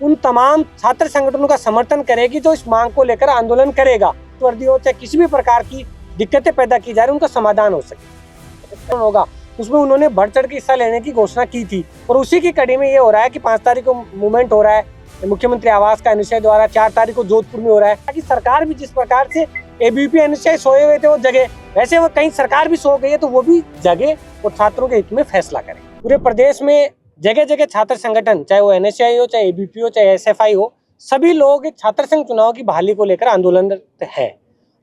उन तमाम छात्र संगठनों का समर्थन करेगी जो इस मांग को लेकर आंदोलन करेगा। वर्दी हो चाहे किसी भी प्रकार की दिक्कतें पैदा की जा रही उनका समाधान हो सके होगा। उसमें उन्होंने बढ़ चढ़ के हिस्सा लेने की घोषणा की थी और उसी की कड़ी में ये हो रहा है कि 5 तारीख को मूवमेंट हो रहा है मुख्यमंत्री आवास का एनएसयूआई द्वारा, 4 तारीख को जोधपुर में हो रहा है। ताकि सरकार भी जिस प्रकार से एबीवीपी एनएसयूआई सोए हुए थे वो जगे, वैसे वो कहीं सरकार भी सो गई है तो वो भी जगे और छात्रों के हित में फैसला करे। पूरे प्रदेश में जगह जगह छात्र संगठन, चाहे वो एनएसयूआई हो, चाहे एबीवीपी हो, चाहे एसएफआई हो, सभी लोग छात्र संघ चुनाव की बहाली को लेकर आंदोलनरत है।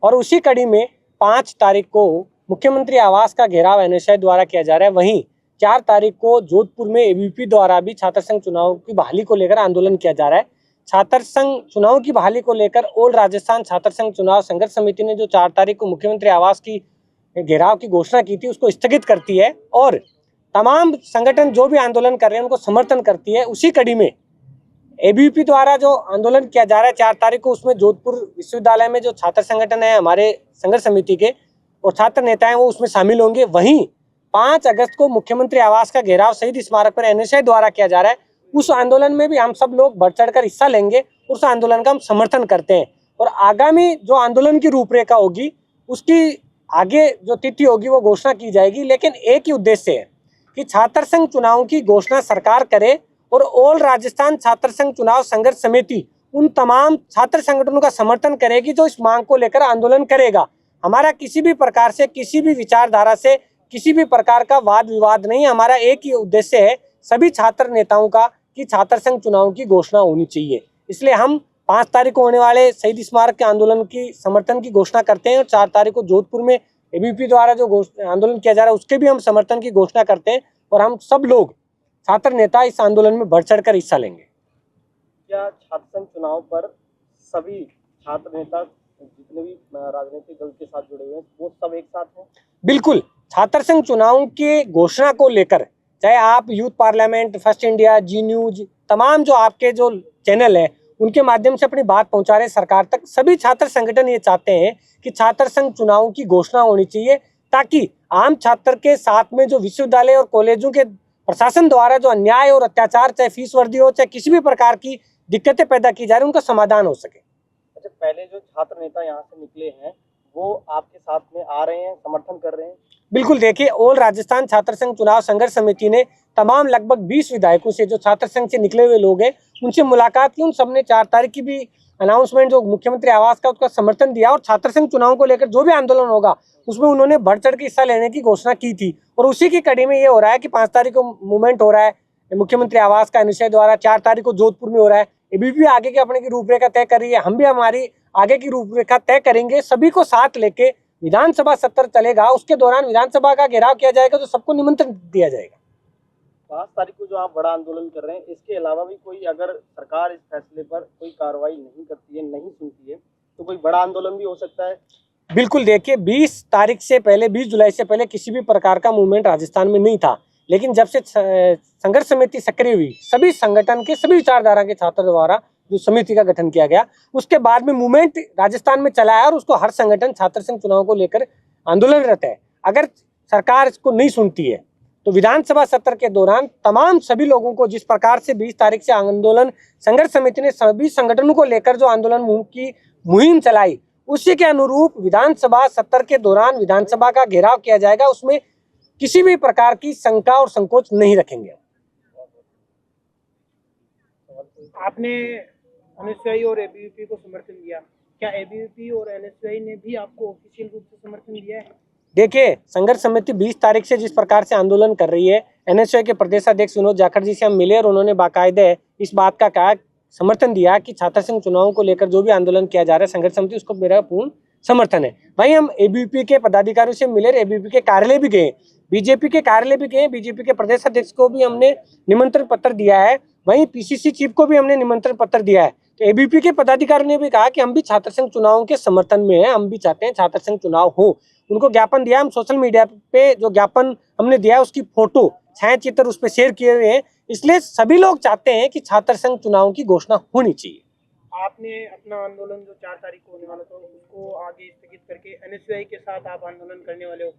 और उसी कड़ी में 5 तारीख को मुख्यमंत्री आवास का घेराव एनएसयूआई द्वारा किया जा रहा है। वहीं 4 तारीख को जोधपुर में एबीवीपी द्वारा भी छात्र संघ चुनाव की बहाली को लेकर आंदोलन किया जा रहा है। छात्र संघ चुनाव की बहाली को लेकर ऑल राजस्थान छात्र संघ चुनाव संघर्ष समिति ने जो 4 तारीख को मुख्यमंत्री आवास की घेराव की घोषणा की थी उसको स्थगित करती है और तमाम संगठन जो भी आंदोलन कर रहे हैं उनको समर्थन करती है। उसी कड़ी में एबीवीपी द्वारा जो आंदोलन किया जा रहा है 4 तारीख को, उसमें जोधपुर विश्वविद्यालय में जो छात्र संगठन है हमारे संघर्ष समिति के और छात्र नेता हैं वो उसमें शामिल होंगे। वहीं 5 अगस्त को मुख्यमंत्री आवास का घेराव शहीद स्मारक पर एनएसयूआई द्वारा किया जा रहा है। उस आंदोलन में भी हम सब लोग बढ़ चढ़ कर हिस्सा लेंगे, उस आंदोलन का हम समर्थन करते हैं। और आगामी जो आंदोलन की रूपरेखा होगी उसकी आगे जो तिथि होगी वो घोषणा की जाएगी, लेकिन एक ही उद्देश्य है कि छात्र संघ चुनाव की घोषणा सरकार करे और ऑल राजस्थान छात्र संघ चुनाव संघर्ष समिति उन तमाम छात्र संगठनों का समर्थन करेगी जो इस मांग को लेकर आंदोलन करेगा। हमारा किसी भी प्रकार से, किसी भी विचारधारा से, किसी भी प्रकार का वाद विवाद नहीं। हमारा एक ही उद्देश्य है सभी छात्र नेताओं का कि छात्र संघ चुनाव की घोषणा होनी चाहिए। इसलिए हम 5 तारीख को होने वाले शहीद स्मारक के आंदोलन की समर्थन की घोषणा करते हैं और 4 तारीख को जोधपुर में एबीवीपी द्वारा जो आंदोलन किया जा रहा है उसके भी हम समर्थन की घोषणा करते हैं और हम सब लोग छात्र नेता इस आंदोलन में बढ़ चढ़कर हिस्सा लेंगे। क्या छात्र संघ चुनाव पर सभी छात्र नेता जितने भी राजनीतिक दल के साथ जुड़े हुए हैं वो सब एक साथ हैं? बिल्कुल, छात्र संघ चुनाव के घोषणा को लेकर चाहे आप यूथ पार्लियामेंट, फर्स्ट इंडिया, जी न्यूज, तमाम जो आपके जो चैनल है उनके माध्यम से अपनी बात पहुंचा रहे सरकार तक, सभी छात्र संगठन ये चाहते हैं कि छात्र संघ चुनाव की घोषणा होनी चाहिए ताकि आम छात्र के साथ में जो विश्वविद्यालय और कॉलेजों के प्रशासन द्वारा जो अन्याय और अत्याचार, चाहे फीस वर्दी हो, चाहे किसी भी प्रकार की दिक्कतें पैदा की जा रही उनका समाधान हो सके। अच्छा, पहले जो छात्र नेता यहाँ से निकले हैं वो आपके साथ में आ रहे हैं, समर्थन कर रहे हैं? बिल्कुल, देखिए ऑल राजस्थान छात्र संघ चुनाव संघर्ष समिति ने तमाम लगभग 20 विधायकों से जो छात्र संघ से निकले हुए लोग हैं उनसे मुलाकात की। उन सबने 4 तारीख की भी अनाउंसमेंट जो मुख्यमंत्री आवास का उसका समर्थन दिया और छात्र संघ चुनाव को लेकर जो भी आंदोलन होगा उसमें उन्होंने बढ़ चढ़ के हिस्सा लेने की घोषणा की थी। और उसी की कड़ी में ये हो रहा है कि 5 तारीख को मूवमेंट हो रहा है मुख्यमंत्री आवास का एनएसयूआई द्वारा, 4 तारीख को जोधपुर में हो रहा है। एबीवीपी आगे की अपने की रूपरेखा तय कर रही है, हम भी हमारी आगे की रूपरेखा तय करेंगे। सभी को साथ लेके विधानसभा सत्र चलेगा, उसके दौरान विधानसभा का घेराव किया जाएगा तो सबको निमंत्रण दिया जाएगा। 5 तारीख को जो आप बड़ा आंदोलन कर रहे हैं इसके अलावा भी कोई, अगर सरकार इस फैसले पर कोई कार्रवाई नहीं करती है, नहीं सुनती है, तो कोई बड़ा आंदोलन भी हो सकता है? बिल्कुल, देखिए 20 तारीख से पहले, 20 जुलाई से पहले किसी भी प्रकार का मूवमेंट राजस्थान में नहीं था, लेकिन जब से संघर्ष समिति सक्रिय हुई, सभी संगठन के, सभी विचारधारा के छात्र द्वारा जो समिति का गठन किया गया, उसके बाद में मूवमेंट राजस्थान में चला है और उसको हर संगठन छात्र संघ चुनाव को लेकर आंदोलनरत है। अगर सरकार इसको नहीं सुनती है तो विधानसभा सत्र के दौरान तमाम सभी लोगों को, जिस प्रकार से 20 तारीख से आंदोलन संघर्ष समिति ने सभी संगठनों को लेकर जो आंदोलन की मुहिम चलाई, उसी के अनुरूप विधानसभा सत्र के दौरान विधानसभा का घेराव किया जाएगा। उसमें किसी भी प्रकार की शंका और संकोच नहीं रखेंगे। आपने एनएसयूआई और एबीवीपी को समर्थन दिया, क्या एबीवीपी और एनएसयूआई ने भी आपको ऑफिशियल रूप से समर्थन दिया है? देखिए, संघर्ष समिति 20 तारीख से जिस प्रकार से आंदोलन कर रही है, एनएसयूआई के प्रदेश अध्यक्ष विनोद जाखड़ जी से हम मिले और उन्होंने बाकायदे इस बात का कहा, समर्थन दिया कि छात्र संघ चुनाव को लेकर जो भी आंदोलन किया जा रहा है संघर्ष समिति उसको मेरा पूर्ण समर्थन है। वहीं हम एबीवीपी के पदाधिकारियों से मिले, एबीवीपी के कार्यालय भी गए, बीजेपी के कार्यालय भी गए, बीजेपी के प्रदेश अध्यक्ष को भी हमने निमंत्रण पत्र दिया है, वहीं पीसीसी चीफ को भी हमने निमंत्रण पत्र दिया है। तो एबीवीपी के पदाधिकारियों ने भी कहा कि हम भी छात्र संघ चुनाव के समर्थन में हैं, हम भी चाहते हैं छात्र संघ चुनाव हो। उनको ज्ञापन दिया, हम सोशल मीडिया पे जो ज्ञापन हमने दिया उसकी फोटो, छायाचित्र उस पर शेयर किए हुए हैं। इसलिए सभी लोग चाहते हैं कि छात्र संघ चुनाव की घोषणा होनी चाहिए। आपने अपना आंदोलन जो 4 तारीख को होने वाला था उसको आगे स्थगित करके एनएसयूआई के साथ आप आंदोलन करने वाले हो।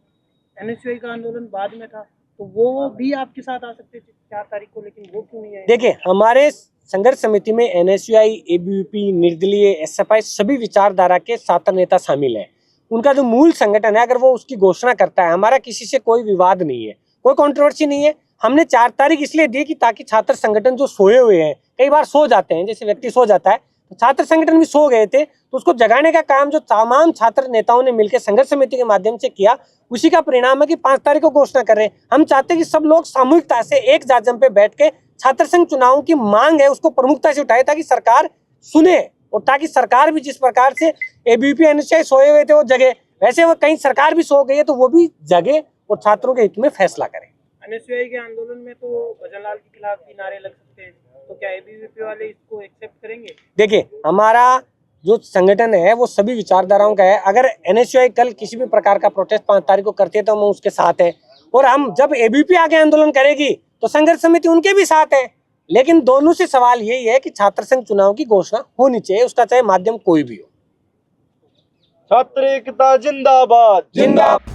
एनएसयूआई का आंदोलन बाद में था तो वो भी आपके साथ आ सकते थे 4 तारीख को, लेकिन वो क्यों नहीं आए? देखिए, हमारे संघर्ष समिति में एनएसयूआई, एबीवीपी, निर्दलीय, एसएफआई सभी विचारधारा के छात्र नेता शामिल हैं। उनका जो मूल संगठन है, अगर वो उसकी घोषणा करता है, हमारा किसी से कोई विवाद नहीं है, कोई कंट्रोवर्सी नहीं है। हमने 4 तारीख इसलिए दी कि ताकि छात्र संगठन जो सोए हुए हैं, कई बार सो जाते हैं, जैसे व्यक्ति सो जाता है, तो छात्र संगठन भी सो गए थे, तो उसको जगाने का काम जो तमाम छात्र नेताओं ने मिलकर संघर्ष समिति के माध्यम से किया, उसी का परिणाम है कि 5 तारीख को घोषणा कर रहे हैं। हम चाहते हैं कि सब लोग सामूहिकता से एक जाजम पे बैठ के छात्र संघ चुनाव की मांग है उसको प्रमुखता से उठाए, ताकि सरकार सुने और ताकि सरकार भी जिस प्रकार से एबीवीपी, एनएसयूआई सोए हुए थे वो जगे, वैसे वो कहीं सरकार भी सो गई है तो वो भी जगे और छात्रों के हित में फैसला करे। एनएसयूआई के आंदोलन में तो भजनलाल के खिलाफ भी नारे लग सकते हैं, तो क्या एबीवीपी वाले इसको एक्सेप्ट करेंगे? देखिए, हमारा जो संगठन है वो सभी विचारधाराओं का है। अगर एनएसयूआई कल किसी भी प्रकार का प्रोटेस्ट 5 तारीख को करती है तो हम उसके साथ है, और हम जब एबीवीपी आगे आंदोलन करेगी तो संघर्ष समिति उनके भी साथ है। लेकिन दोनों से सवाल यही है कि छात्र संघ चुनाव की घोषणा होनी चाहिए, उसका चाहे माध्यम कोई भी हो। छात्र एकता जिंदाबाद जिंदाबाद।